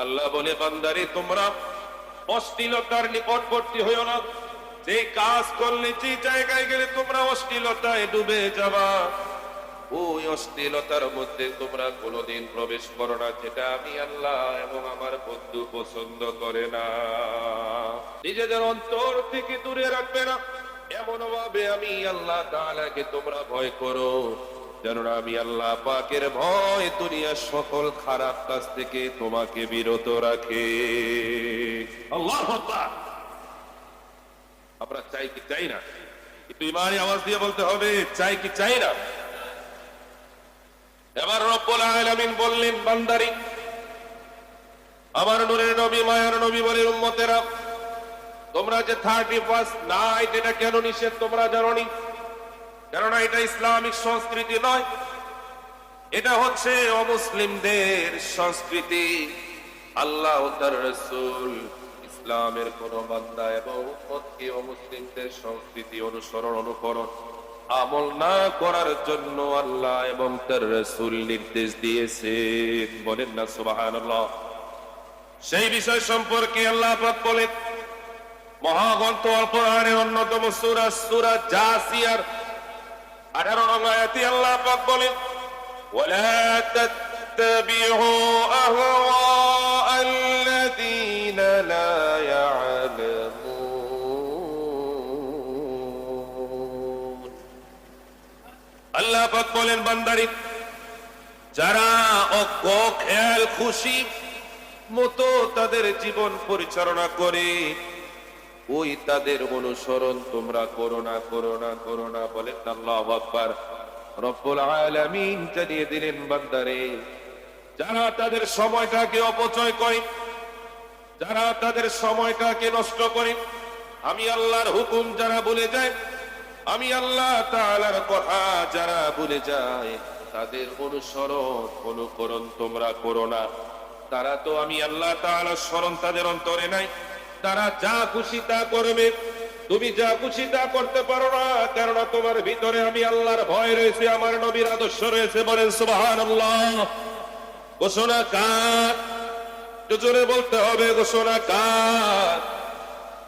আল্লাহ বলে, বান্দারে তোমরা অশ্লীলতার নিকটবর্তী হইও না। যে কাজ করলে, যে জায়গায় গেলে তোমরা অশ্লীলতায় ডুবে যাবা, ওই অশ্লীলতার মধ্যে তোমরা কোনোদিন প্রবেশ করো না, যেটা আমি আল্লাহ এবং আমার বন্ধু পছন্দ করে না। নিজেদের অন্তর থেকে দূরে রাখবে না, এমন ভাবে আমি আল্লাহ তাআলাকে তোমরা ভয় করো, যেন আমি আল্লাহ পাকের ভয় দুনিয়ার সকল খারাপ কাজ থেকে তোমাকে বিরত রাখে। আল্লাহু আকবার। আমরা চাই কি চাই না? একটু ইমানি আওয়াজ দিয়ে বলতে হবে, চাই কি চাই না? এবার রব্বুল আলামিন বললেন, বান্দারি, আমার নূরের নবী, মায়ার নবী বলেন, উম্মতেরা, তোমরা যে 31 নাইট এটা কেন নিষেধ তোমরা জানোনি? কেননা এটা ইসলামিক সংস্কৃতি নয়, এটা হচ্ছে অমুসলিমদের সংস্কৃতি। আল্লাহ ও তার রাসূল ইসলামের কোন বান্দা এবং উম্মতকে অমুসলিমদের সংস্কৃতি অনুসরণ, অনুকরণ, আমল না করার জন্য আল্লাহ এবং তার রাসূল নির্দেশ দিয়েছেন। বলেন না সুবহানাল্লাহ। সেই বিষয় সম্পর্কে আল্লাহ পাক বলেন, মহাগ্রন্থ আল কোরআনের অন্যতম সূরা, সূরা জাসিয়ার 18 নং আয়াতে আল্লাহ পাক বলেন, ওয়ালা তাত্তাবিউ আহওয়াআল্লাযীনা লা ইয়ালামুন। আল্লাহ পাক বলেন, বান্দারি, যারা অজ্ঞ খেয়াল খুশি মতো তাদের জীবন পরিচালনা করে, ওই তাদের অনুসরণ তোমরা করো না, করো না, করো না। বলেন আল্লাহু আকবার। রব্বুল আলামিন জানিয়ে দিলেন, বান্দারে, যারা তাদের সময়টাকে অপচয় করে, যারা তাদের সময়টাকে নষ্ট করে, আমি আল্লাহর হুকুম যারা ভুলে যায়, আমি আল্লাহ তাআলার কথা যারা ভুলে যায়, তাদের অনুসরণ, অনুকরণ তোমরা করো না। তারা তো আমি আল্লাহ তাআলার স্মরণ তাদের অন্তরে নাই, তারা যা খুশি তা করবে। তুমি যা খুশি তা করতে পারো না, কেননা তোমার ভিতরে আমি আল্লাহর ভয় রয়েছে, আমার নবীর আদর্শ রয়েছে। বলেন সুবহানাল্লাহ। ঘোষণা কার? জোরে বলতে হবে, ঘোষণা কার?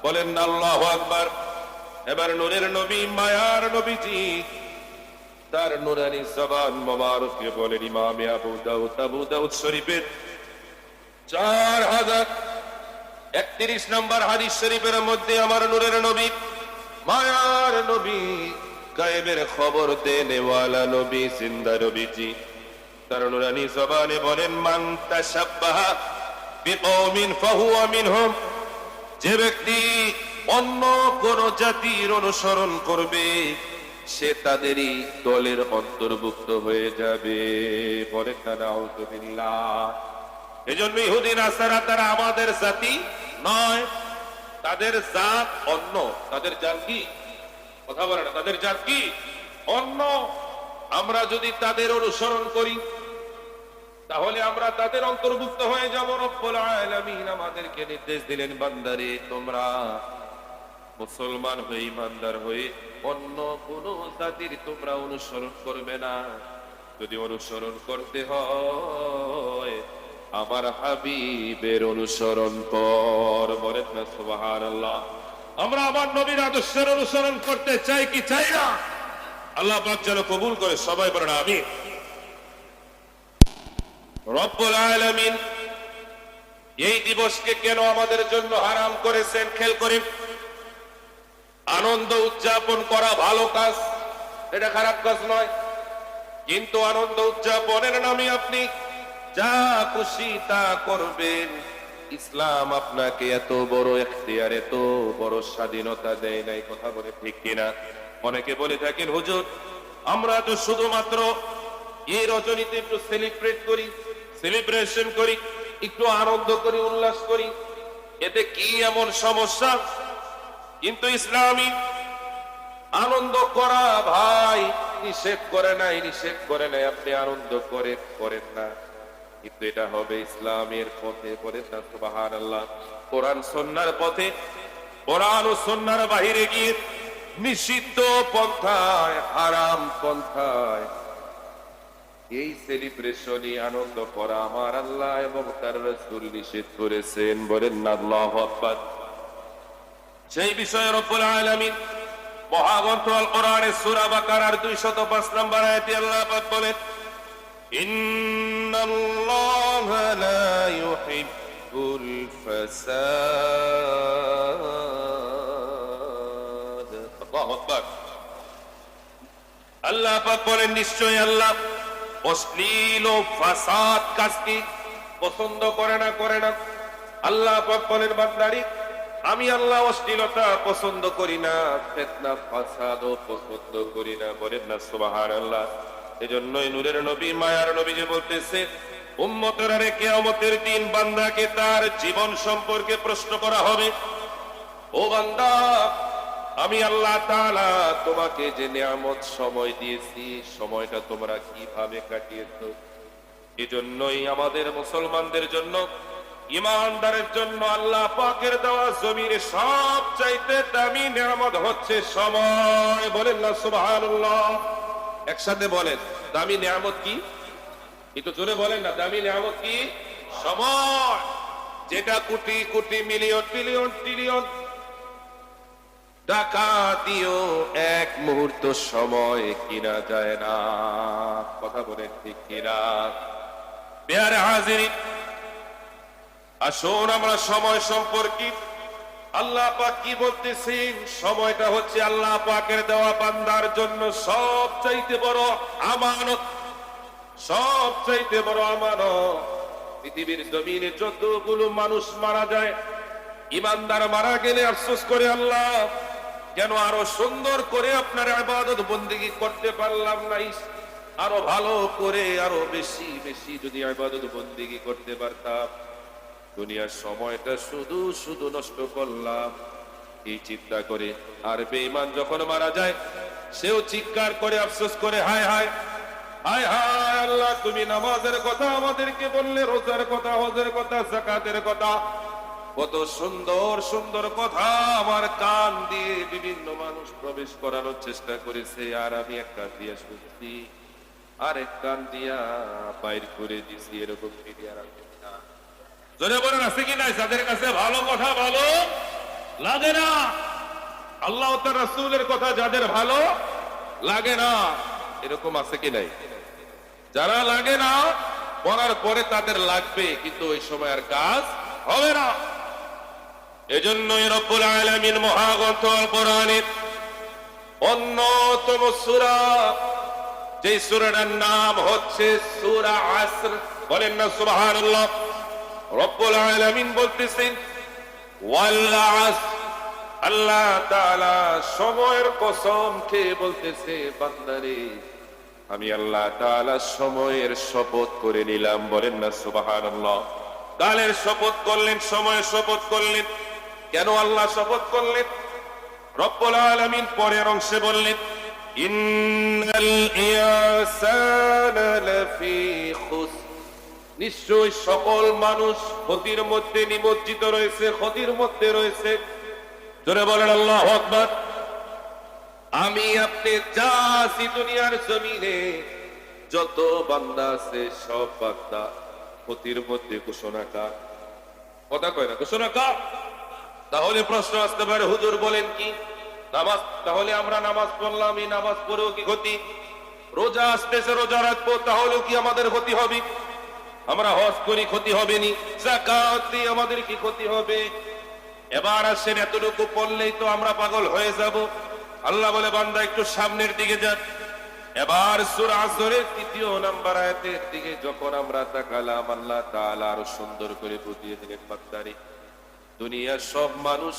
বলেন আল্লাহু আকবার। এবার নূরের নবী, মায়ার নবীজি তার নূরানী জবান মোবারকে বলেন, ইমামে আবু দাউদ শরীফের 4031 নম্বর হাদিস শরীফের মধ্যে আমার নূরের নবী, মায়ার নবী, গায়েবের খবর দেনেওয়ালা নবী, জিন্দা নবীজি তার নূরানী জবানে বলেন, মান তাশাব্বাহা বিকওমিন ফাহুয়া মিনহুম। যে ব্যক্তি অন্য কোন জাতির অনুসরণ করবে, সে তাদেরই দলের অন্তর্ভুক্ত হয়ে যাবে। বলেন না নাউযুবিল্লাহ। এজন্য ইহুদি নাসারা তারা আমাদের জাতি নয়, তাদের জাত অন্য। তাদের জাত কি? কথা বলে না, তাদের জাত কি? অন্য। আমরা যদি তাদের অনুসরণ করি, তাহলে আমরা তাদের অন্তর্ভুক্ত হয়ে যাব। রব্বুল আলামিন আমাদেরকে নির্দেশ দিলেন, বান্দারে, তোমরা মুসলমান হয়ে, ইমানদার হয়ে অন্য কোন জাতির তোমরা অনুসরণ করবে না। যদি অনুসরণ করতে হয়, আমার হাবিবের অনুসরণ কর। বলেন না সুবহানাল্লাহ। আমরা আমার নবীর আদর্শের অনুসরণ করতে চাই কি চাই না? আল্লাহ পাক যেন কবুল করে। সবাই বলেন আমিন। রব্বুল আলামিন এই দিবসকে কেন আমাদের জন্য হারাম করেছেন খেয়াল করেন। আনন্দ উদযাপন করা ভালো কাজ, এটা খারাপ কাজ নয়, কিন্তু আনন্দ উদযাপনের নামে আপনি যা খুশি তা করবেন। ইসলাম আপনাকে এত বড় এখতিয়ার, এত বড় স্বাধীনতা দেয় নাই। কথা বলে ঠিক কিনা? অনেকে বলে থাকেন, হুজুর আমরা তো শুধুমাত্র এই রজনীতে একটু সেলিব্রেট করি, সেলিব্রেশন করি, একটু আনন্দ করি, উল্লাস করি, এতে কি এমন সমস্যা? কিন্তু ইসলামী আনন্দ করা ভাই নিষেধ করে নাই, নিষেধ করে নাই। আপনি আনন্দ করেন না, কিন্তু এটা হবে ইসলামের পথে। বলেন না সুবহানাল্লাহ। কোরআন সুন্নাহর পথে, কোরআন ও সুন্নাহর বাহিরে গিয়ে নিষিদ্ধ পন্থায়, হারাম পন্থায় এই সেলিব্রেশনই আনন্দ করা আমার আল্লাহ এবং তার রাসূল নিষেধ করেছেন। বলেন না আল্লাহু আকবার। সেই বিষয়ে রব্বুল আলামিন মহাগ্রন্থ আল কোরআনের সূরা বাকারার 205 নম্বর আয়াতে আল্লাহ পাক বলেন, ইন্নাল্লাহা লা ইউহিব্বুল ফাসাদ। আল্লাহু আকবার। আল্লাহ পাক বলেন, নিশ্চয়ই আল্লাহ অশ্লীল ও ফাসাদ কাজকে পছন্দ করে না। আল্লাহ পাক বলেন, বান্দারি আমি আল্লাহ অশ্লীলতা পছন্দ করি না, ফিতনা ফাসাদও পছন্দ করি না। বলেন না সুবহানাল্লাহ। এজন্যই নূরের নবী মায়ার নবী যে বলতেছে, উম্মতেরা রে কিয়ামতের দিন বান্দাকে তার জীবন সম্পর্কে প্রশ্ন করা হবে। ও বান্দা, আমি আল্লাহ তাআলা তোমাকে যে নিয়ামত সময় দিয়েছি, সময়টা তোমরা কিভাবে কাটিয়েছো? এজন্যই আমাদের মুসলমানদের জন্য, ঈমানদারের জন্য আল্লাহ পাকের দেওয়া জমির সবচাইতে দামি নিয়ামত হচ্ছে সময়। বলেন না সুবহানাল্লাহ। একসাথে বলেন, দামি নিয়ামত কি? একটু জোরে বলেন না, দামি নিয়ামত কি? সময়। যেটা crore crore million billion trillion টাকা দিও এক মুহূর্ত সময় কিনা যায় না। কথা বলেন ঠিক কিনা? প্যারে হাজিরিন, আসুন আমরা সময় সম্পর্কে আল্লাহ পাক কি বলতেছেন। সময়টা হচ্ছে আল্লাহ পাকের দেওয়া বান্দার জন্য সবচাইতে বড় আমানত, সবচাইতে বড় আমানত। পৃথিবীর জমিনে যতগুলো মানুষ মারা যায়, ঈমানদার মারা গেলে আফসোস করে, আল্লাহ কেন আরো সুন্দর করে আপনার ইবাদত বন্দেগী করতে পারলাম না। আরো ভালো করে, আরো বেশি বেশি যদি ইবাদত বন্দেগী করতে পারতাম। দুনিয়ার সময়টা শুধু শুধু নষ্ট করলাম, এই চিন্তা করে। আর বেঈমান যখন মারা যায়, সেও চিৎকার করে আফসোস করে, হায় হায় হায় হায় আল্লাহ, তুমি নামাজের কথা আমাদেরকে বললে, রোজার কথা, হজের কথা, যাকাতের কথা, কত সুন্দর সুন্দর কথা আমার কান দিয়ে বিভিন্ন মানুষ প্রবেশ করানোর চেষ্টা করেছে, আর আমি এক কান দিয়ে শুনছি, আর এক কান দিয়া বাইর করে দিছি। এরকম মিডিয়ার জোরে বলেন আছে কি নাই? যাদের কাছে ভালো কথা ভালো লাগে না, আল্লাহ ও তার রাসূলের কথা যাদের ভালো লাগে না, এরকম আছে কি নাই? যারা লাগে না, বলার পরে তাদের লাগবে, কিন্তু ওই সময় আর কাজ হবে না। এজন্যই রব্বুল আলামিন মহাগ্রন্থ আল কোরআনের অন্যতম সূরা, যে সূরাটার নাম হচ্ছে সূরা আসর। বলেন না সুবহানাল্লাহ। রব্বুল আলামিন বলতেছেন, ওয়াল আসর, আল্লাহ তাআলা সময়ের কসম খেয়ে বলতেছে, বান্দারে আমি আল্লাহ তাআলা সময়ের শপথ করে নিলাম। বলেন না সুবহানাল্লাহ। কালের শপথ করলেন, সময়ের শপথ করলেন। কেন আল্লাহ শপথ করলেন? রব্বুল আলামিন পরের অংশে বললেন, ইন্নাল ইনসানা লাফি খুসর, নিশ্চয় সকল মানুষ ক্ষতির মধ্যে নিমজ্জিত রয়েছে, ক্ষতির মধ্যে রয়েছে। জোরে বলেন আল্লাহু আকবার। আমি আপনি যা আছি দুনিয়ার জমিনে, যত বান্দা আছে সব বান্দা ক্ষতির মধ্যে। ঘোষণা কার? কথা কয় না, ঘোষণা কার? তাহলে প্রশ্ন আসতে পারে, হুজুর বলেন কি নামাজ, তাহলে আমরা নামাজ পড়লাম, এই নামাজ পড়েও কি ক্ষতি? রোজা আসতেছে, রোজা রাখবো, তাহলেও কি আমাদের ক্ষতি হবে? আমরা হজ করি, ক্ষতি হবে নি? যাকাত দিই, আমাদের কি ক্ষতি হবে? এবার আসেন, এতটুকু পড়লেই তো আমরা পাগল হয়ে যাব? আল্লাহ বলে, বান্দা একটু সামনের দিকে যান। এবার সূরা আসরের 3 নম্বর আয়াতের দিকে যখন আমরা তাকালাম, আল্লাহ তাআলা আরো সুন্দর করে বুঝিয়ে দিলেন, বান্দারে দুনিয়ার সব মানুষ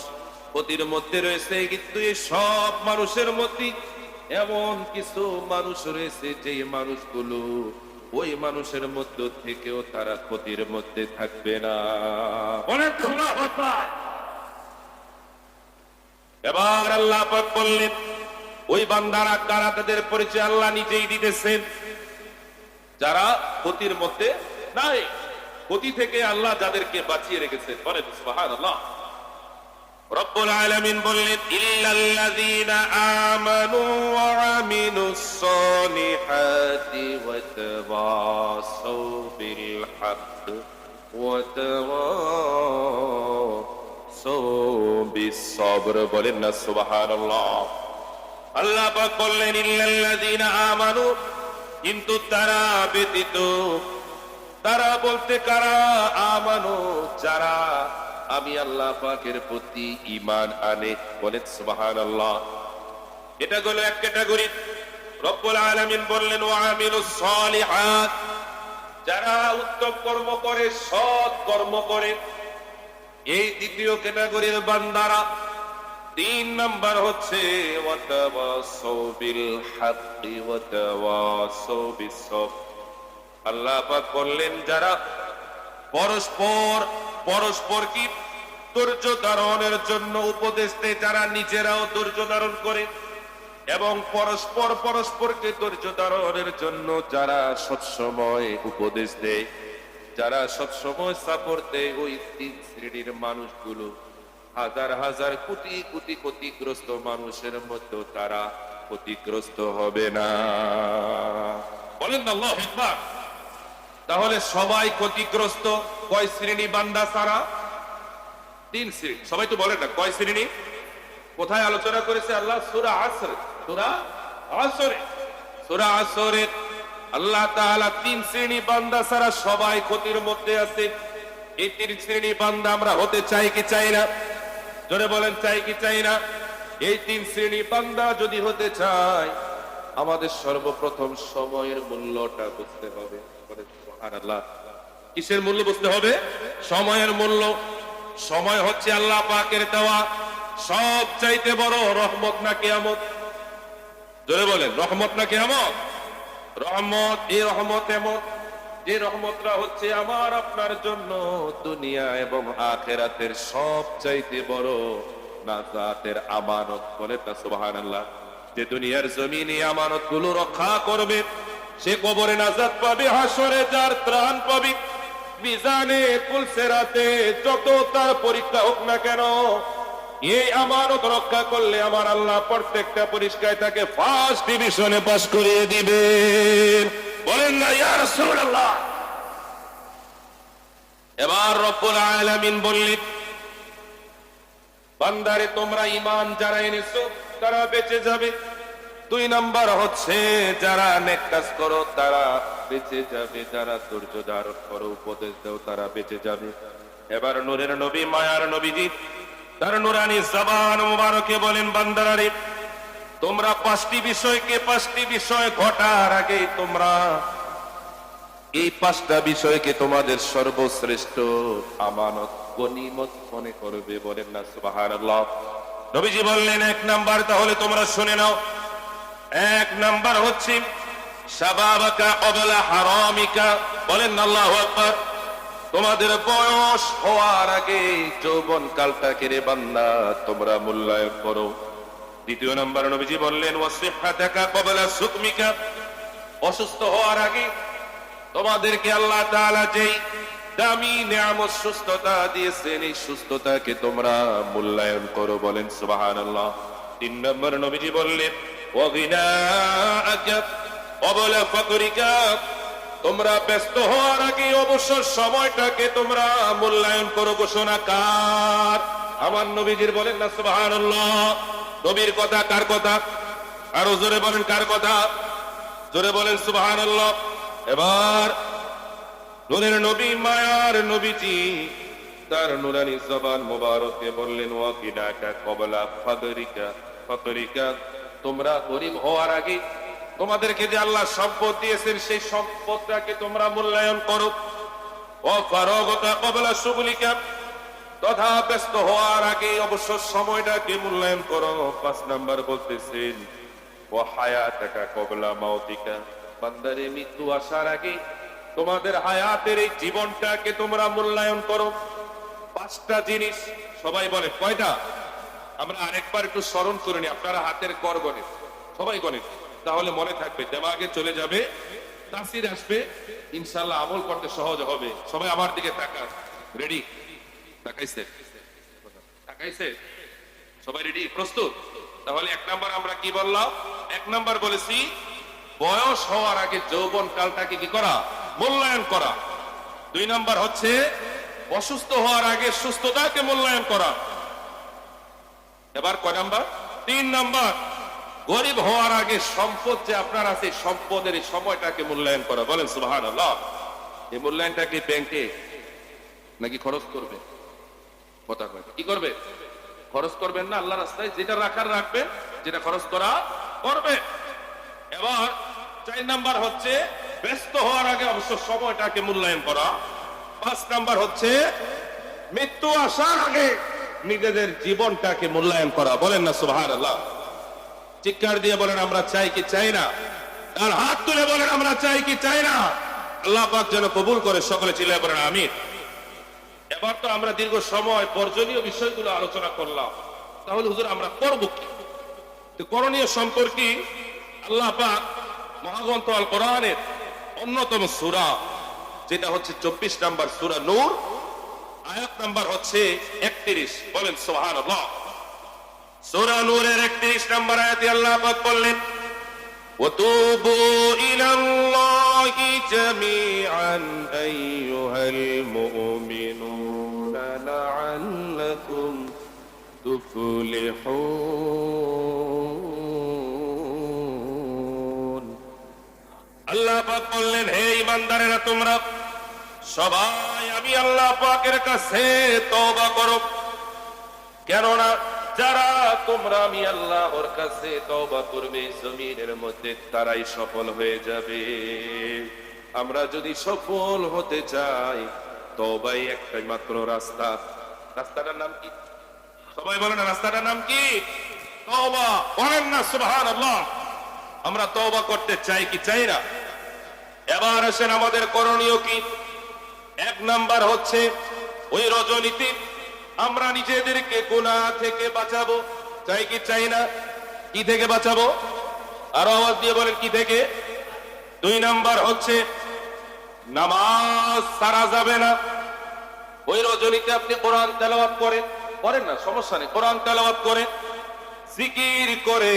ক্ষতির মধ্যে রয়েছে, কিন্তু এই সব মানুষের মধ্যে এমন কিছু মানুষ রয়েছে, যে মানুষগুলো ওই মানুষের মধ্যে থেকেও তারা ক্ষতির মধ্যে থাকবে না। এবার আল্লাহ পাক বললেন, ওই বান্দারা কারা, তাদের পরিচয় আল্লাহ নিজেই দিতেছেন। যারা ক্ষতির মধ্যে নাই, ক্ষতি থেকে আল্লাহ যাদেরকে বাঁচিয়ে রেখেছেন। বলেন সুবহানাল্লাহ। রব্বুল আলামিন বললেন ইল্লাল্লাযীনা আমানু ওয়া আমিলুস সলিহাতি ওয়া তাওয়াসাউ বিল হক ওয়া তাওয়াসাউ বিস সবর। বলেন না সুবহানাল্লাহ। আল্লাহ পাক বললেন ইল্লাল্লাযীনা আমানু, কিন্তু তারা ব্যতীত, তারা বলতে কারা? আমানু, যারা আমি আল্লাহ পাকের প্রতি ঈমান আনে। বলেন সুবহানাল্লাহ। এটা হলো এক ক্যাটাগরি। রব্বুল আলামিন বললেন ওয়া আমিলুস সলিহাত, যারা উত্তম কর্ম করে, সৎ কর্ম করে, এই দ্বিতীয় ক্যাটাগরির বান্দারা। 3 নাম্বার হচ্ছে ওয়া তাওয়াসাউ বিল হাক্কি ওয়া তাওয়াসাউ বিস সবর। আল্লাহ পাক বললেন যারা পরস্পর কি ধৈর্য ধারণের জন্য উপদেশ দেয়, যারা নিজেরাও ধৈর্য ধারণ করে এবং পরস্পরকে ধৈর্য ধারণের জন্য যারা সবসময় উপদেশ দেয়, যারা সবসময় সাপোর্ট দেয়, ওই 3 শ্রেণীর মানুষগুলো হাজার হাজার কোটি কোটি ক্ষতিগ্রস্ত মানুষের মধ্যে তারা ক্ষতিগ্রস্ত হবে না। বলেন আল্লাহু আকবার। তাহলে সবাই ক্ষতিগ্রস্ত কয় শ্রেণী বান্দা ছাড়া? 3 শ্রেণী। সবাই তো বলেন না কয় শ্রেণী? কোথায় আলোচনা করেছে আল্লাহ? সূরা আসর। সূরা আসরে আল্লাহ তাআলা 3 শ্রেণী বান্দা ছাড়া সবাই ক্ষতির মধ্যে আছে। এই 3 শ্রেণী বান্দা আমরা হতে চাই কি চাই না? জোরে বলেন, চাই কি চাই না? এই 3 শ্রেণী বান্দা যদি হতে চাই, আমাদের সর্বপ্রথম সময়ের মূল্যটা বুঝতে হবে। সুবহানাল্লাহ। কিসের মূল্য বুঝতে হবে? সময়ের মূল্য। সময় হচ্ছে আল্লাহ পাকের দেওয়া সব চাইতে বড় রহমত না কিয়ামত? জোরে বলেন, রহমত না কিয়ামত? রহমত। এই রহমত এমন যে রহমতটা হচ্ছে আমার আপনার জন্য দুনিয়া এবং আখিরাতের সব চাইতে বড় নাজাতের আমানত। বলে তা সুবহানাল্লাহ। যে দুনিয়ার জমিনে আমানত গুলো রক্ষা করবে, সে কবরে নাজাত পাবে, হাসরে যার ত্রাণ পাবে, মিজানে পুলসেরাতে যত তার পরীক্ষা হোক না কেন, এই আমানত রক্ষা করলে আমার আল্লাহ প্রত্যেকটা পরীক্ষায় তাকে ফার্স্ট ডিভিশনে পাস করিয়ে দিবেন। বলেন না ইয়া রাসূলুল্লাহ। এবার রব্বুল আলামিন বললেন বান্দারে তোমরা ঈমান যারা এনেছো তারা বেঁচে যাবে। 2 নাম্বার হচ্ছে যারা নেক কাজ করো তারা বেঁচে যাবে, যারা ধৈর্য ধারণ করো, উপদেশ দাও, তারা বেঁচে যাবে। এবার নূরের নবী, মায়ার নবীজি তার নূরানী জবান মুবারকে বলেন বান্দারে তোমরা 5টি বিষয় ঘটার আগে তোমরা এই 5টা বিষয়কে তোমাদের সর্বশ্রেষ্ঠ আমানত গনিমত মনে করবে। বলেন না সুবহানাল্লাহ। নবীজি বললেন 1 নাম্বার, তাহলে তোমরা শুনে নাও। 1 নাম্বার হচ্ছে শাবাবাকা ক্বাবলা হারামিকা। বলেন আল্লাহু আকবার। তোমাদের বয়স হওয়ার আগে যৌবন কালটাকে রে বান্দা তোমরা মূল্যায়ন করো। 2 নাম্বার নবীজি বললেন ওয়াসিহহাতাকা ক্বাবলা সুকমিকা। অসুস্থ হওয়ার আগে তোমাদেরকে আল্লাহ তাআলা যেই দামি নিয়ামত সুস্থতা দিয়েছেন, এই সুস্থতাকে তোমরা মূল্যায়ন করো। বলেন সুবহানাল্লাহ। 3 নম্বর নবীজি বললেন ওয়াগিনাআকা ক্বাবলা ফাকরিকা। তোমরা ব্যস্ত হওয়ার আগে অবসর সময়টাকে তোমরা মূল্যায়ন করো। ঘোষণা কার? আমার নবীজির। বলেন না সুবহানাল্লাহ। নবীর কথা কার কথা? আরো জোরে বলেন কার কথা? জোরে বলেন সুবহানাল্লাহ। এবার নূরের নবী, মায়ার নবীজি তার নূরানী জবান মুবারকে বললেন ওয়াকিনাকা ক্বাবলা ফাকরিকা। তোমরা গরীব হওয়ার আগে তোমাদেরকে যে আল্লাহ সম্পদ দিয়েছেন সেই সম্পদটাকে তোমরা মূল্যায়ন করো। ওয়া ফারাগাকা ক্বাবলা শুগলিকা। তথা ব্যস্ত হওয়ার আগে অবসর সময়টাকে মূল্যায়ন করো। 5 নাম্বার বলতেছেন ওয়া হায়াতাকা ক্বাবলা মাউতিকা। বান্দারে মৃত্যু আসার আগে তোমাদের হায়াতের এই জীবনটাকে তোমরা মূল্যায়ন করো। 5টা জিনিস। সবাই বলে কয়টা? আমরা আরেকবার একটু স্মরণ করে নি। আপনারা হাতের কর গণেন, সবাই গণেন, তাহলে মনে থাকবে, দেমাগে চলে যাবে, তাসির আসবে, ইনশাআল্লাহ আমল করতে সহজ হবে। সবাই আমার দিকে তাকান। রেডি? তাকাইছে? সবাই রেডি, প্রস্তুত? তাহলে 1 নাম্বার আমরা কি বললাম? 1 নাম্বার বলেছি বয়স হওয়ার আগে যৌবন কালটাকে কি করা, মূল্যায়ন করা। 2 নাম্বার হচ্ছে অসুস্থ হওয়ার আগে সুস্থতাকে মূল্যায়ন করা। এবার কয় নাম্বার? 3 নাম্বার গরিব হওয়ার আগে সম্পদ যে আপনার আছে সম্পদের এই সময়টাকে মূল্যায়ন করা। বলেন সুবহানাল্লাহ। এই মূল্যায়নটা কি ব্যাংকে নাকি খরচ করবে? কথা কয় কি করবে? খরচ করবেন না, আল্লাহর রাস্তায় যেটা রাখার রাখবেন, যেটা খরচ করা করবে। এবার 4 নাম্বার হচ্ছে ব্যস্ত হওয়ার আগে অবশ্য সময়টাকে মূল্যায়ন করা। 5 নাম্বার হচ্ছে মৃত্যু আসার আগে নিজেদের জীবনটাকে মূল্যায়ন করা। বলেন না সুবহানাল্লাহ। চিৎকার দিয়ে বলেন আমরা চাই কি চাই না? আর হাত তুলে বলেন আমরা চাই কি চাই না? আল্লাহ পাক যেন কবুল করে, সকলে চিল্লায় বলেন আমিন। এবার তো আমরা দীর্ঘ সময় বর্জনীয় বিষয়গুলো আলোচনা করলাম, তাহলে হুজুর আমরা করব কি? তো করণীয় সম্পর্কে আল্লাহ পাক মহাগ্রন্থ আল কোরআনের অন্যতম সূরা, যেটা হচ্ছে 24 নাম্বার সূরা নূর, আয়াত নাম্বার হচ্ছে 31। বলেন সুবহানাল্লাহ। সূরা নূরের 31 নাম্বার আয়াতে আল্লাহ পাক বললেন وَتُوبُوا إِلَى اللَّهِ جَمِيعًا أَيُّهَا الْمُؤْمِنُونَ لَعَلَّكُمْ تُفْلِحُونَ। আল্লাহ পাক বললেন হে ঈমানদারেরা তোমরা সবাই আমি আল্লাহ পাকের কাছে তওবা করো, কেননা যারা তোমরা আমি আল্লাহর কাছে তওবা করবে জমিনের মধ্যে তারাই সফল হয়ে যাবে। আমরা যদি সফল হতে চাই তওবাই একটাই মাত্র রাস্তা। রাস্তাটার নাম কি? সবাই বলেন না, রাস্তাটার নাম কি? তওবা। বলেন না সুবহানাল্লাহ। আমরা তওবা করতে চাই কি চাই না? এবার আসেন আমাদের করণীয় কি? 1 নাম্বার হচ্ছে ওই রজনীতি আমরা নিজেদেরকে গুনাহ থেকে বাঁচাবো। চাই কি চাই না? কি থেকে বাঁচাবো? আরো আওয়াজ দিয়ে বলেন কি থেকে? 2 নাম্বার হচ্ছে নামাজ ছাড়া যাবে না। ওই রজনীতে আপনি কোরআন তেলাওয়াত করেন, করেন না সমস্যা নেই, কোরআন তেলাওয়াত করেন, জিকির করে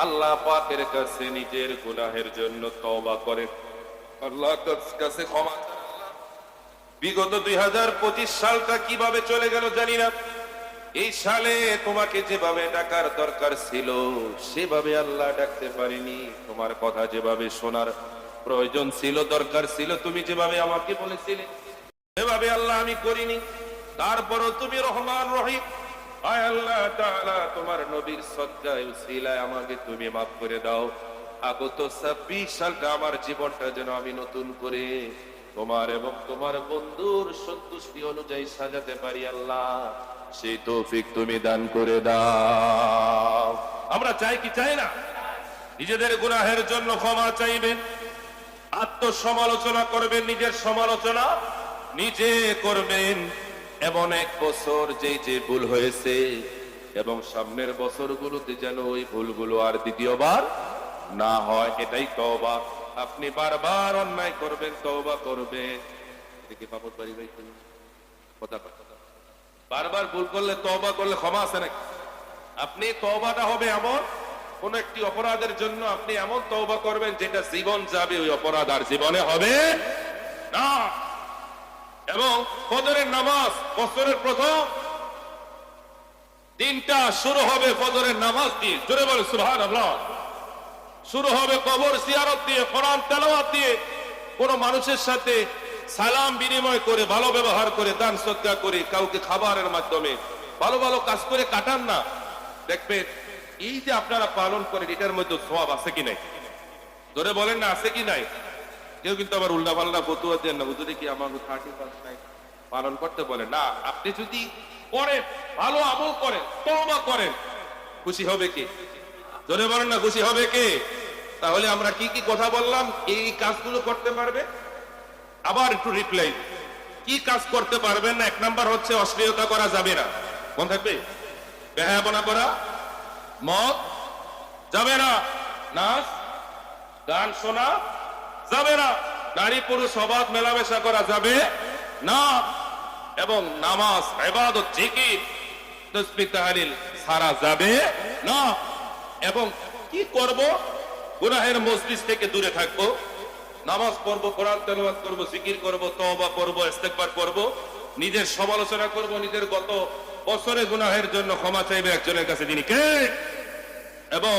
আল্লাহ পাকের কাছে নিজের গুনাহের জন্য তওবা করেন, আল্লাহর কাছে ক্ষমা চান। বিগত 2025 সালটা কিভাবে চলে গেল জানি না। এই সালে তোমাকে যেভাবে ডাকার দরকার ছিল সেভাবে আল্লাহ ডাকতে পারিনি। তোমার কথা যেভাবে শোনার প্রয়োজন ছিল, দরকার ছিল, তুমি যেভাবে আমাকে বলেছিলে সেভাবে আল্লাহ আমি করিনি। তারপরও তুমি রহমান রহিম, আয় আল্লাহ তাআলা তোমার নবীর সদকায়ে উসিলায় আমাকে তুমি মাফ করে দাও। আগত 26 সালটা আমার জীবনটা যেন আমি নতুন করে তোমার এবং তোমার বন্ধুর সন্তুষ্টি অনুযায়ী সাজাতে পারি আল্লাহ, সেই তৌফিক তুমি দান করে দাও। আমরা চাই কি চাই না? নিজেদের গুনাহের জন্য ক্ষমা চাইবেন, আত্মসমালোচনা করবেন, নিজের সমালোচনা নিজে করবেন। এমন 1 বছর যে ভুল হয়েছে এবং সামনের বছরগুলোতে যেন ওই ভুলগুলো আর দ্বিতীয়বার না হয়, এটাই তওবা। আপনি বারবার অন্যায় করবেন, তওবা করবেন। দেখি পাপড় বাড়ি ভাই কথা বারবার ভুল করলে তওবা করলে ক্ষমা আছে নাকি? আপনি তওবাটা হবে এমন কোন একটি অপরাধের জন্য আপনি এমন তওবা করবেন যেটা জীবন যাবে, ওই অপরাধ আর জীবনে হবে না। এবং ফজরের নামাজ বছরের প্রথম দিনটা শুরু হবে ফজরের নামাজ দিয়ে। জোরে বলে সুবহানাল্লাহ। শুরু হবে কবর জিয়ারত দিয়ে, কোরআন তেলাওয়াত দিয়ে, কোন মানুষের সাথে সালাম বিনিময় করে, ভালো ব্যবহার করে, দান সদকা করে, কাউকে খাবারের মাধ্যমে ভালো ভালো কাজ করে কাটান না। দেখবেন এই যে আপনারা পালন করেন এটার মধ্যে সওয়াব আছে কি নাই? ধরে বলেন না আছে কি নাই? কেউ কিন্তু আবার উল্টা পাল্টা ফতুয়া দেন না, হুজুরে কি আমাকে 30 নাই পালন করতে বলে না। আপনি যদি করেন, ভালো আমল করেন, তওবা করেন, খুশি হবে কে? ধরে বলেন না খুশি হবে কে? তাহলে আমরা কি কি কথা বললাম এই কাজগুলো করতে পারবে? আবার একটু রিপ্লাই, কি কাজ করতে পারবেন না? 1 নাম্বার হচ্ছে অশ্লীলতা করা যাবে না। মনে থাকবে? বেহায়াপনা করা, মদ যাবে না, নাচ গান শোনা যাবে না, নারী পুরুষ অবাধ মেলামেশা করা যাবে না, এবং নামাজ, ইবাদত, জিকির, তাসবিহ, তাহলিল, ছাড়া যাবে না। এবং কি করব? গুনাহের মজলিস থেকে দূরে থাকবো, নামাজ পড়বো, কোরআন তেলাওয়াত করবো, জিকির করবো, তওবা করবো, ইস্তেগফার করবো, নিজের সমালোচনা করবো, নিজের গত বছরে গুনাহের জন্য ক্ষমা চাইবে একজনের কাছে, যিনি কে। এবং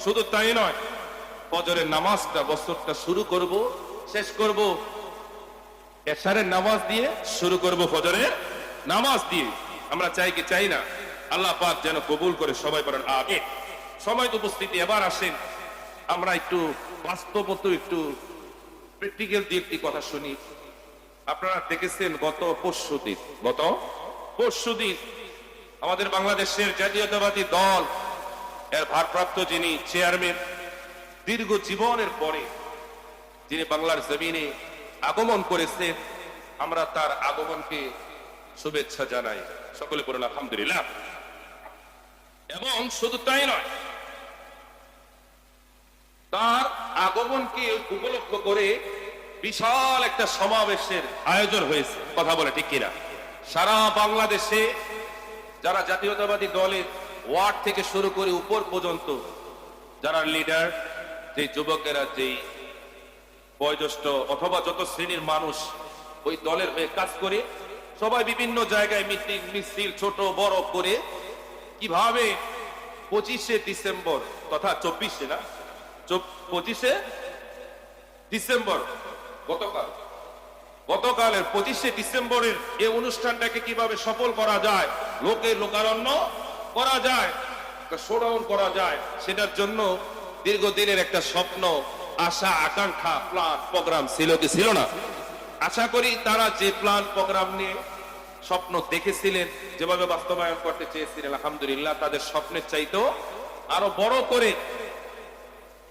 শুধু তাই নয়, ফজরের নামাজটা বছরটা শুরু করব, শেষ করব এশারের নামাজ দিয়ে, শুরু করব ফজরের নামাজ দিয়ে। আমরা চাই কি চাই না? আল্লাহ পাক যেন কবুল করে। সবাই বলেন আমিন। সময় উপস্থিতি, এবার আসেন আমরা একটু বাস্তবত, একটু প্র্যাকটিক্যাল দিয়ে একটি কথা শুনি। আপনারা দেখেছেন গত পরশুদিন আমাদের বাংলাদেশের জাতীয়তাবাদী দল এর ভারপ্রাপ্ত যিনি চেয়ারম্যান, দীর্ঘ জীবনের পরে যিনি বাংলার জমিনে আগমন করেছেন, আমরা তার আগমনকে শুভেচ্ছা জানাই। সকলে বলুন আলহামদুলিল্লাহ। এবং শুধু তাই নয়, তার আগমনকে উপলক্ষ করে বিশাল একটা সমাবেশের আয়োজন হয়েছে। কথা বলে ঠিক কিনা? সারা বাংলাদেশে যারা জাতীয়তাবাদী দলের ওয়ার্ড থেকে শুরু করে উপর পর্যন্ত যারা লিডার, যে যুবকেরা, যেই বয়োজ্যেষ্ঠ অথবা যত শ্রেণীর মানুষ ওই দলের হয়ে কাজ করে, সবাই বিভিন্ন জায়গায় মিটিং মিছিল ছোট বড় করে কিভাবে 25শে ডিসেম্বর তথা 24শে না 25শে ডিসেম্বর গতকালের 25শে ডিসেম্বরের এই অনুষ্ঠানটাকে কিভাবে সফল করা যায়, লোকারণ্য করা যায়, শোডাউন করা যায়, সেটার জন্য দীর্ঘদিনের একটা স্বপ্ন, আশা, আকাঙ্ক্ষা, প্ল্যান, প্রোগ্রাম ছিল কি ছিল না? আশা করি তারা যে প্ল্যান প্রোগ্রাম নিয়ে স্বপ্ন দেখেছিলেন, যেভাবে বাস্তবায়ন করতে চেয়েছিলেন, আলহামদুলিল্লাহ তাদের স্বপ্নের চাইতেও আরো বড় করে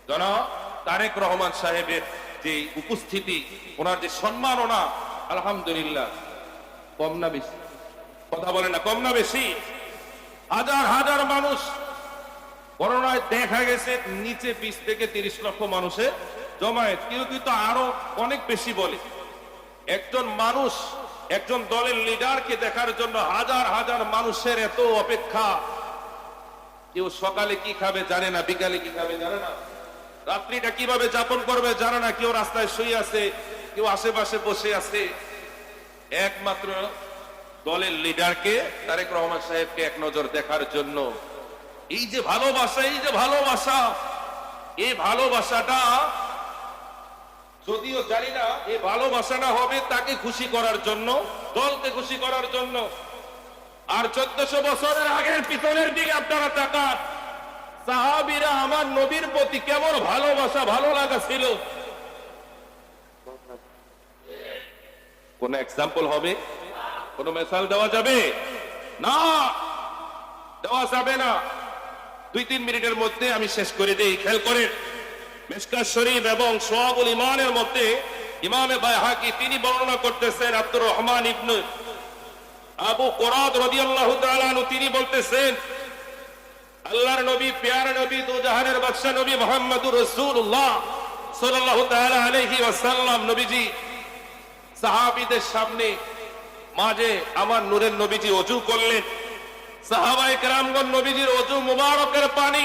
জনাব তারেক রহমান সাহেবের যে উপস্থিতি, ওনার যে সম্মাননা, আলহামদুলিল্লাহ কম না বেশি? কথা বলেন না, কম না বেশি? হাজার হাজার মানুষ, করোনায় দেখা গেছে নিচে 20 থেকে 30 লক্ষ মানুষের জমায়েত। কেউ কিন্তু আরো অনেক বেশি বলে। একজন মানুষ, একজন দলের লিডারকে দেখার জন্য হাজার হাজার মানুষের এত অপেক্ষা। কেউ সকালে কি খাবে জানে না, বিকালে কি খাবে জানে না, রাত্রিটা কিভাবে যাপন করবে জানে না, কেউ রাস্তায় শুয়ে আছে, কেউ আশেপাশে বসে আছে। একমাত্র দলের লিডারকে, তারেক রহমান সাহেবকে এক নজর দেখার জন্য। এই যে ভালোবাসা, এই ভালোবাসাটা যদিও জানি না এই ভালোবাসাটা হবে তাকে খুশি করার জন্য, দলকে খুশি করার জন্য। আর 1400 বছরের আগের পিছনের দিকে আপনারা তাকান, সাহাবীরা আমার নবীর প্রতি কেমন ভালোবাসা, ভালো লাগা ছিল। কোন এক্সাম্পল হবে? কোন মেসাল দেওয়া যাবে না? দেওয়া যাবে না। 2-3 মিনিটের মধ্যে আমি শেষ করে দেই। খেয়াল করেন, মিশকাত শরীফ এবং শুআবুল ঈমানের মধ্যে ইমামে বাইহাকি তিনি বর্ণনা করতেছেন, আব্দুর রহমান ইবনে আবু কুরাদ রাদিয়াল্লাহু তাআলা আনহু তিনি বলতেছেন, আল্লাহর নবী, প্যারা নবী, দু জাহানের বাদশা নবী মুহাম্মদুর রাসূলুল্লাহ সাল্লাল্লাহু তাআলা আলাইহি ওয়াসাল্লাম নবীজি সাহাবীদের সামনে মাঝে আমার নূরের নবীজি ওযু করলেন। সাহাবায়ে কেরামগণ নবীজির ওযু মুবারকের পানি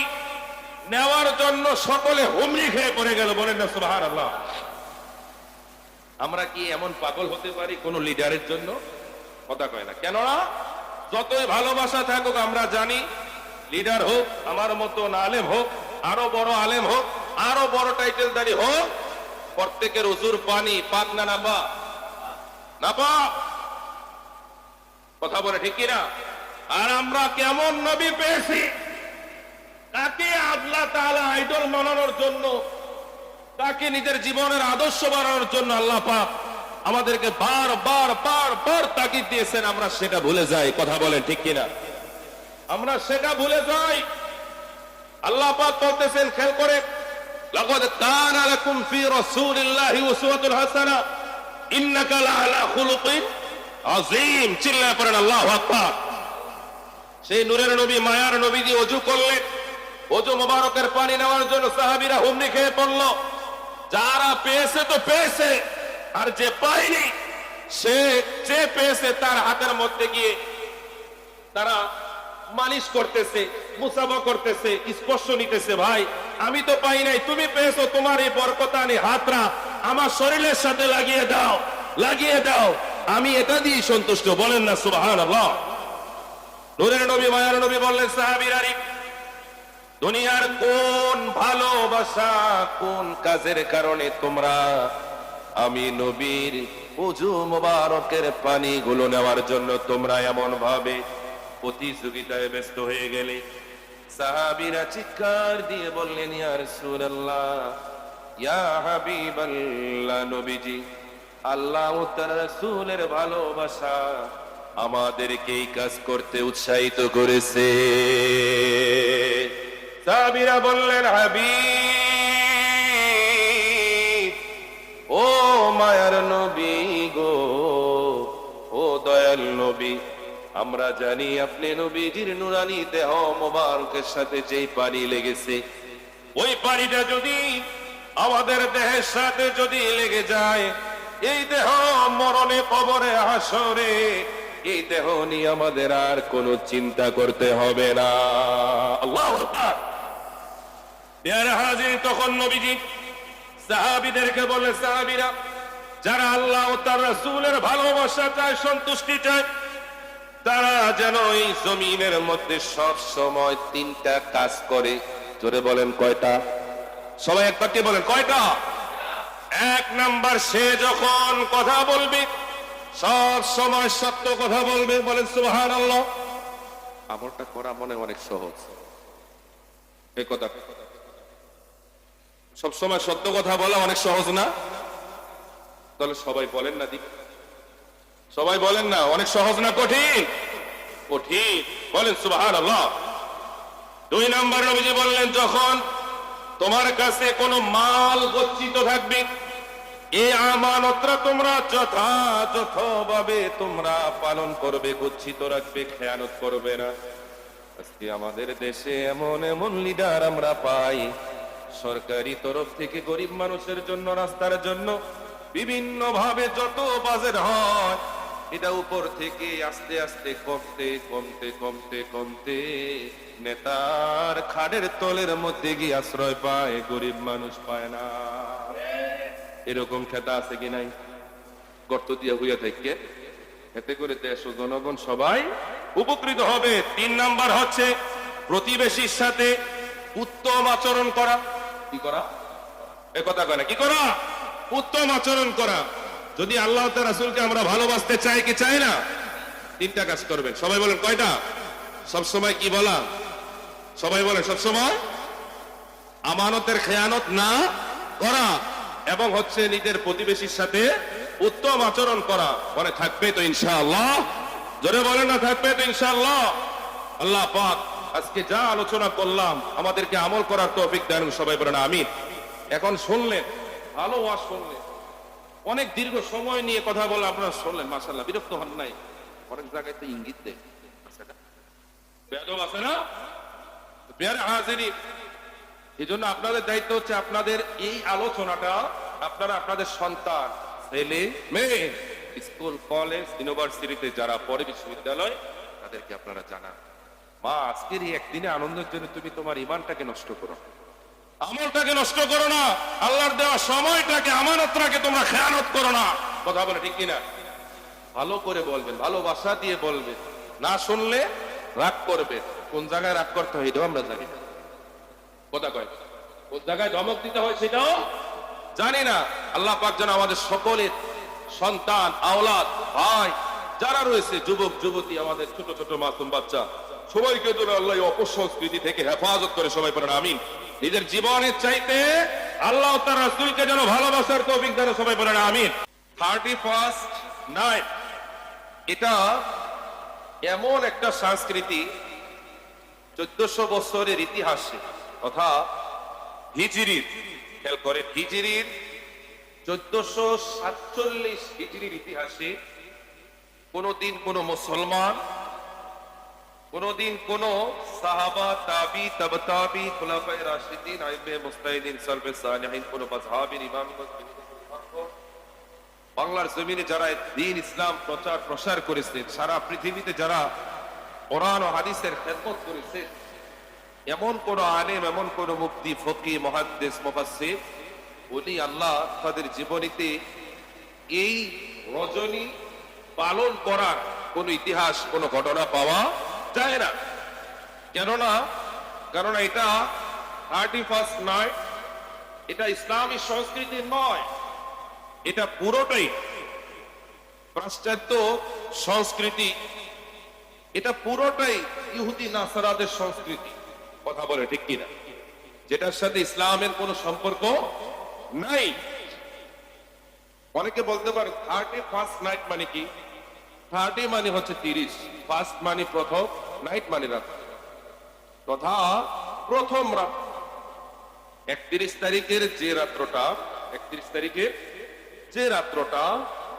নেওয়ার জন্য সকলে হুমড়ি খেয়ে পড়ে গেল। বলেন না সুবহানাল্লাহ। আমরা কি এমন পাগল হতে পারি কোন লিডারের জন্য? কথা কয় না। কেননা যতই ভালোবাসা থাকুক, আমরা জানি লিডার হোক, আমার মতো আলেম হোক, আরো বড় আলেম হোক, আরো বড় টাইটেলদারি হোক, প্রত্যেকের ওযুর পানি পাক না নাবা না পাক? কথা বলে ঠিক কিনা? আর আমরা কেমন নবী পেয়েছি, তাকে আল্লাহ তাআলা আইডল মানানোর জন্য, তাকে নিজের জীবনের আদর্শ বানানোর জন্য আল্লাহ পাক আমাদেরকে বার তাকিদ দিয়েছেন। আমরা সেটা ভুলে যাই। কথা বলেন ঠিক কিনা? আমরা সেটা ভুলে যাই। আল্লাহ পাক বলতেছেন, খেয়াল করে, লাকাদ কানা লাকুম ফি রাসূলিল্লাহি উসওয়াতুন হাসানাহ ইন্নাকা লাআলা খুলুকিন আযীম। চিল্লায়ে পড়েন আল্লাহু আকবার। সেই নূরের নবী, মায়ার নবীজি ওযু করলেন। ওযু মোবারকের পানি নেওয়ার জন্য সাহাবীরা হুমড়ি খেয়ে পড়ল। যারা পেয়েছে তো পেয়েছে, আর যে পায়নি, সে যে পেয়েছে তার হাতের মধ্যে গিয়ে তারা মালিশ করতেছে, মুসাফা করতেছে, স্পর্শ নিতেছে। ভাই আমি তো পাই নাই, তুমি পেয়েছো, তোমার এই বরকতানি হাতরা আমার শরীরের সাথে লাগিয়ে দাও, লাগিয়ে দাও, আমি এটা দিয়ে সন্তুষ্ট। বলেন না সুবহানাল্লাহ। নূরের নবী মায়ার নবী বললেন, সাহাবীরা, দুনিয়ার কোন ভালোবাসা, কোন কাজের কারণে তোমরা আমি নবীর ওযু মোবারকের পানিগুলো নেওয়ার জন্য তোমরা এমন ভাবে প্রতিযোগিতায় ব্যস্ত হয়ে গেলে? সাহাবীরা চিৎকার দিয়ে বললেন, ইয়া রাসূলুল্লাহ, ইয়া হাবিবাল্লাহ, নবীজি, আল্লাহ ও তার রাসূলের ভালোবাসা আমাদেরকে এই কাজ করতে উৎসাহিত করেছে। সাহাবীরা বললেন, হাবিব, ও মায়ার নবী গো, ও দয়াল নবী, আমরা জানি আপনি নবীজির নুরানি দেহ মোবারকের সাথে যেই পানি লেগেছে, ওই পানিটা যদি আমাদের দেহের সাথে যদি লেগে যায়, এই দেহ মরণে, কবরে, হাসরে, এই দেহ নিয়ে আমাদের আর কোনো চিন্তা করতে হবে না। আল্লাহু আকবার। প্রিয় হাজির, তখন নবীজি সাহাবীদেরকে বলে, সাহাবীরা, যারা আল্লাহ ও তার রাসূলের ভালোবাসা চায়, সন্তুষ্টি চায়, তারা যেন এই জমিনের মধ্যে সব সময় তিনটা কাজ করে। জোরে বলেন কয়টা? সবাই একবারকে বলেন কয়টা? এক নাম্বার, সে যখন কথা বলবে সব সময় সত্য কথা বলবে। বলেন সুবহানাল্লাহ। আমলটা করা মনে অনেক সহজ, এই কথা সব সময় সত্য কথা বলা অনেক সহজ না? তাহলে সবাই বলেন না, দিক সবাই বলেন না, অনেক সহজ না কঠিন? কঠিন। বলেন সুবহানাল্লাহ। দুই নাম্বার, নবীজি বললেন, যখন তোমার কাছে কোনো মাল গচ্ছিত থাকবে, এই আমানতটা তোমরা যথাযথভাবে তোমরা পালন করবে, গচ্ছিত রাখবে, খেয়ানত করবে না। আজকে আমাদের দেশে এমন এমন লিডার আমরা পাই, সরকারি তরফ থেকে গরিব মানুষের জন্য, রাস্তার জন্য বিভিন্ন ভাবে যত বাজেট হয়, এটা উপর থেকে আস্তে আস্তে কমতে কমতে কমতে কমতে নেতার খাটের তলের মধ্যে গিয়ে আশ্রয় পায়, গরিব মানুষ পায় না। এরকম খেতা আছে কি নাই? গর্ত দিয়ে হইয়া থাকে, এতে করে দেশ ও জনগণ সবাই উপকৃত হবে। তিন নাম্বার হচ্ছে প্রতিবেশীর সাথে উত্তম আচরণ করা। কি করা? এ কথা কয় না, কি করা? উত্তম আচরণ করা। যদি আল্লাহ তার রাসূলকে আমরা ভালোবাসতে চাই কি চাই না, তিনটা কাজ করবেন। সবাই বলেন কয়টা? সব সময় কি বলা? সবাই বলেন সব সময় আমানতের খেয়ানত না করা, এবং হচ্ছে নিজের প্রতিবেশীর সাথে উত্তম আচরণ করা। বলে থাকবে তো ইনশাআল্লাহ? জোরে বলেন না, থাকবে তো ইনশাআল্লাহ? আল্লাহ পাক আজকে যা আলোচনা করলাম আমাদেরকে আমল করার তৌফিক দান। সবাই বলেন আমিন। এখন শুনলেন, ভালো ওয়াজ শুনলেন, অনেক দীর্ঘ সময় নিয়ে কথা বলে আপনারা শুনলেন, মাশাআল্লাহ, বিরক্ত হন নাই? অনেক জায়গায় তো ইঙ্গিত দেয়, বেয়াদব আছে না? প্রিয় হাজিরিন, এই জন্য আপনাদের দায়িত্ব হচ্ছে আপনাদের এই আলোচনাটা আপনারা আপনাদের সন্তান, ছেলে মেয়ে, স্কুল, কলেজ, ইউনিভার্সিটিতে যারা পড়ে, বিশ্ববিদ্যালয়, তাদেরকে আপনারা জানান, মা আজকের এই একদিনে আনন্দের জন্য তুমি তোমার ঈমানটাকে নষ্ট করো, আমলটাকে নষ্ট করো না, আল্লাহর দেওয়া সময়টাকে, আমানতটাকে তোমরা খেয়ানত করো না। কথা বলে ঠিক কিনা? ভালো করে বলবেন, ভালোবাসা দিয়ে বলবেন। না শুনলে রাগ করবেন। কোন জায়গায় রাগ করতে হয় এটাও আমরা জানি না। কথা কয়, কোন জায়গায় ধমক দিতে হয় সেটাও জানি না। আল্লাহ পাক যেন আমাদের সকলের সন্তান, আওলাদ, ভাই যারা রয়েছে, যুবক যুবতী, আমাদের ছোট ছোট মাসুম বাচ্চা, সবাইকে যেন আল্লাহ অপসংস্কৃতি থেকে হেফাজত করে। সবাই পড়েন আমিন। নিজের জীবনের চাইতে আল্লাহ তার রাসূলকে যেন ভালোবাসার তৌফিক দান। সবাই বলেন আমিন। 31st নাইট, এটা এমন একটা সংস্কৃতি 1400 বছরের ইতিহাসে, তথা হিজরির, খেয়াল করে, হিজরির 1447 হিজরির ইতিহাসে কোনদিন কোন মুসলমান, কোনদিন কোন সাহাবা, তাবি, তাবতাবি, খুলাফায়ে রাশিদিন, আইম্মে মুজতাহিদিন, সালফে সালেহিন, কোন মাযহাবের ইমাম, বাংলার জমিনে যারা দ্বীন ইসলাম প্রচার প্রসার করেছেন, সারা পৃথিবীতে যারা কোরআন ও হাদিসের খেদমত করেছে এমন কোন আলেম, এমন কোন মুফতি, ফকি, মুহাদ্দিস, মুফাসসির উনি আল্লাহ তাদের জীবনীতে এই রজনী পালন করার কোন ইতিহাস, কোন ঘটনা পাওয়া যায় না। কেননা এটা 31st নাইট, এটা ইসলামী সংস্কৃতি নয়, এটা পুরোটাই পাশ্চাত্য সংস্কৃতি, এটা পুরোটাই ইহুদি নাসারাদের সংস্কৃতি। কথা বলে ঠিক কিনা? যেটার সাথে ইসলামের কোনো সম্পর্ক নাই। অনেকে বলতে পারে 31st নাইট মানে কি? 30 মানে হচ্ছে 30, ফার্স্ট মানে প্রথম, নাইট মানে রাত, তথা প্রথম রাত। 31 তারিখের যে রাত্রটা, 31 তারিখের যে রাত্রটা,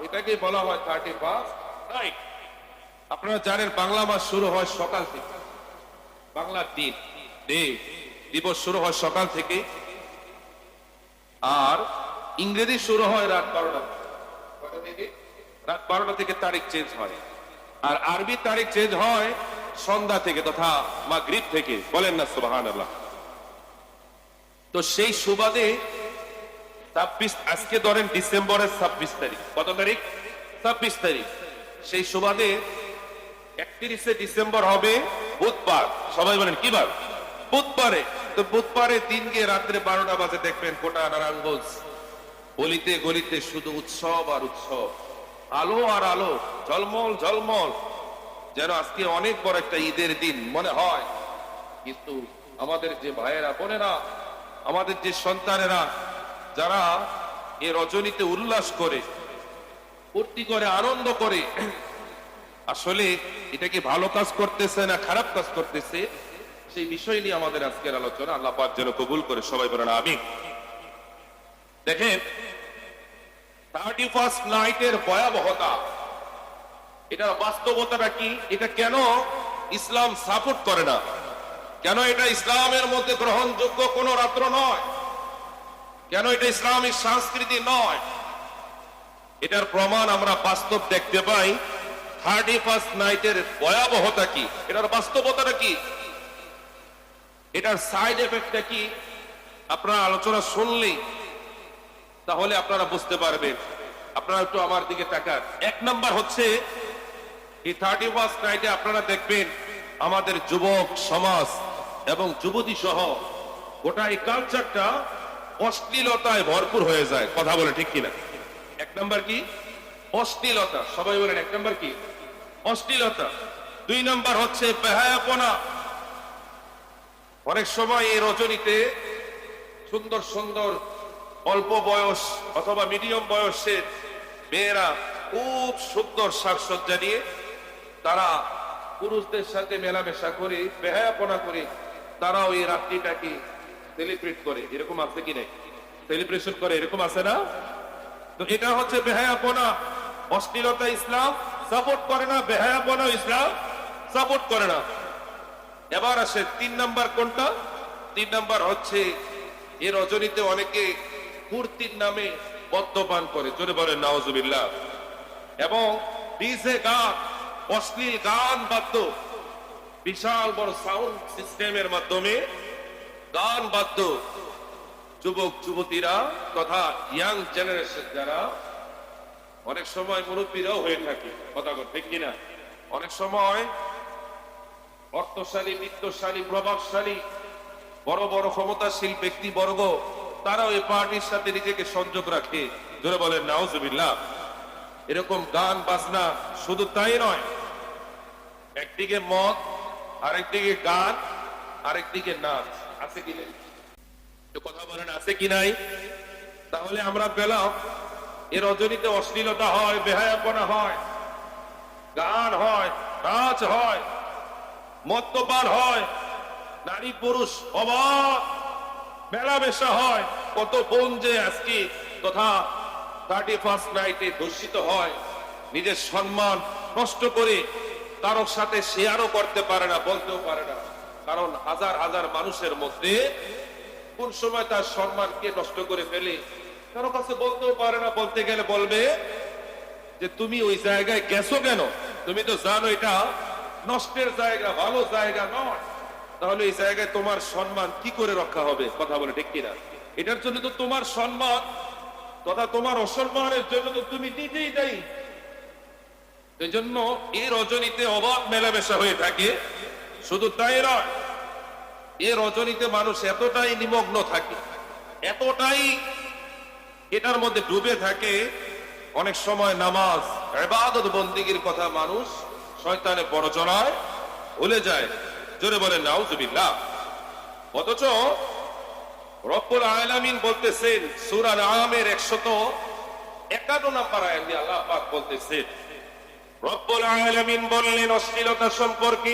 এটাকে বলা হয় 31st নাইট। আপনারা জানেন বাংলা মাস শুরু হয় সকাল থেকে, বাংলা দিন দিবস শুরু হয় সকাল থেকে, আর ইংরেজি শুরু হয় রাত 12টা থেকে। রাত 12টা থেকে তারিখ চেঞ্জ হয়, আর আরবি তারিখ চেঞ্জ হয় সন্ধ্যা থেকে তথা মাগরিব থেকে। বলেন না সুবহানাল্লাহ। তো সেই সুবাদে 26, আজকে ধরেন ডিসেম্বরের 26 তারিখ, কত তারিখ? 26 তারিখ। সেই সুবাদে 31শে ডিসেম্বর হবে বুধবার। সবাই বলেন কি বার? বুধবারে। তো বুধবারে দিন গিয়ে রাত্রে 12টা বাজে দেখবেন গোটা নারায়ণগঞ্জ গলিতে গলিতে শুধু উৎসব আর উৎসব, আলো আর আলো, ঝলমল ঝলমল, যেন আজকে অনেক বড় একটা ঈদের দিন মনে হয়। কিন্তু আমাদের যে ভাইয়েরা, বোনেরা, আমাদের যে সন্তানেরা যারা এ রজনীতে উল্লাস করে, ফুর্তি করে, আনন্দ করে, আসলে এটা কি ভালো কাজ করতেছে না খারাপ কাজ করতেছে, সেই বিষয় নিয়ে আমাদের আজকের আলোচনা। আল্লাহ পাক যেন কবুল করে। সবাই বলেন আমিন। দেখেন 31st নাইটের ভয়াবহতা, এটার বাস্তবতাটা কি, এটা কেন ইসলাম সাপোর্ট করে না, কেন এটা ইসলামের মধ্যে গ্রহণযোগ্য কোন রাত্র নয়, কেন এটা ইসলামী সংস্কৃতি নয়, এটার প্রমাণ আমরা বাস্তব দেখতে পাই। 31st নাইটের ভয়াবহতা কি, এটার বাস্তবতাটা কি, এটার সাইড এফেক্টটা কি, আপনারা আলোচনা শুনলেই তাহলে আপনারা বুঝতে পারবেন। আপনারা একটু আমার দিকে তাকান। 1 নাম্বার হচ্ছে এই 31st নাইটে আপনারা দেখবেন আমাদের যুবক সমাজ এবং যুবতী সহ গোটা এই কালচারটা অশ্লীলতায় ভরপুর হয়ে যায়। কথা বলে ঠিক কিনা? 1 নাম্বার কি? অশ্লীলতা। সবাই বলেন 1 নাম্বার কি? অশ্লীলতা। 2 নাম্বার হচ্ছে বেহায়াপনা। অনেক সময় এই রজনীতে সুন্দর সুন্দর অল্প বয়স অথবা মিডিয়াম বয়সের মেয়েরা খুব সুন্দর সাজসজ্জা নিয়ে তারা পুরুষদের সাথে মেলামেশা করে, বেহায়াপনা করে, তারাও এই রাত্রিটাকে সেলিব্রেট করে। এরকম আছে কি নাই? সেলিব্রেশন করে, এরকম আছে না? তো এটা হচ্ছে বেহায়াপনা, অশ্লীলতা ইসলাম সাপোর্ট করে না, বেহায়াপনা ইসলাম সাপোর্ট করে না। এবার আসে 3 নাম্বার কোনটা? 3 নাম্বার হচ্ছে এই রজনীতে অনেকে ফুর্তির নামে মদ্যপান করে। জোরে বলেন নাউজুবিল্লাহ। এবং ডিজে গান, অশ্লীল গান বাদ্য, বিশাল বড় সাউন্ড সিস্টেমের মাধ্যমে গান বাদ্য, যুবক যুবতীরা তথা ইয়াং জেনারেশন যারা, অনেক সময় মুরব্বীরাও হয়ে থাকে, কথা ঠিক কিনা? অনেক সময় অর্থশালী, বিত্তশালী, প্রভাবশালী, বড় বড় ক্ষমতাশীল ব্যক্তিবর্গ তারাও এই পার্টির সাথে নিজেকে সংযোগ রাখে। জোরে বলেন নাউজুবিল্লাহ। এরকম গান বাজনা, শুধু তাই নয়, একদিকে মদ, আরেকদিকে গান, আরেকদিকে নাচ। আছে কি নাই? কথা বলেন আছে কি নাই? তাহলে আমরা পেলাম এ রজনীতে অশ্লীলতা হয়, বেহায়াপনা হয়, গান হয়, নাচ হয়, মদ্যপান হয়, নারী পুরুষ অবাধ মেলামেশা হয়। কত বোন যে আজকে তথা 31st নাইটে ধর্ষিত হয়, নিজের সম্মান নষ্ট করে কারোর সাথে শেয়ারও করতে পারে না, বলতেও পারে না। কারণ হাজার হাজার মানুষের মধ্যে কোন সময় তার সম্মানকে নষ্ট করে ফেলে, কারো কাছে বলতেও পারে না। বলতে গেলে বলবে যে তুমি ওই জায়গায় গেছো কেন, তুমি তো জানো এটা নষ্টের জায়গা, ভালো জায়গা নয়, তাহলে এই জায়গায় তোমার সম্মান কি করে রক্ষা হবে? কথা বলে ঠিক কিনা? এটার জন্য তো তোমার সম্মান তথা তোমার অসম্মানের জন্য তো তুমি নিজেই দায়ী। এই জন্য এই রজনীতে অবাধ মেলামেশা হয়ে থাকে। শুধু তাই নয়, এই রজনীতে মানুষ এতটাই নিমগ্ন থাকে, এতটাই এটার মধ্যে ডুবে থাকে, অনেক সময় নামাজ, ইবাদত, বন্দেগীর কথা মানুষ শয়তানের প্ররোচনায় ভুলে যায়। জোরে বলেন নাউজুবিল্লাহ। অথচ রব্বুল আলামিন বলতেছেন সূরা আনামের 151 নম্বর আয়াতে আল্লাহ পাক বলতেছেন, রব্বুল আলামিন বললেন অশ্লীলতা সম্পর্কে,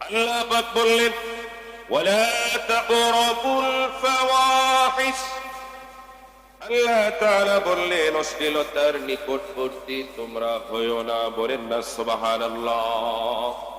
আল্লাহ পাক বললেন ওয়ালা তাকরাবুল ফাওয়াহিশ, আল্লাহ তাআলা বললেন অশ্লীলতার নিকটবর্তী তোমরা হয়ো না। বলেন না সুবহানাল্লাহ।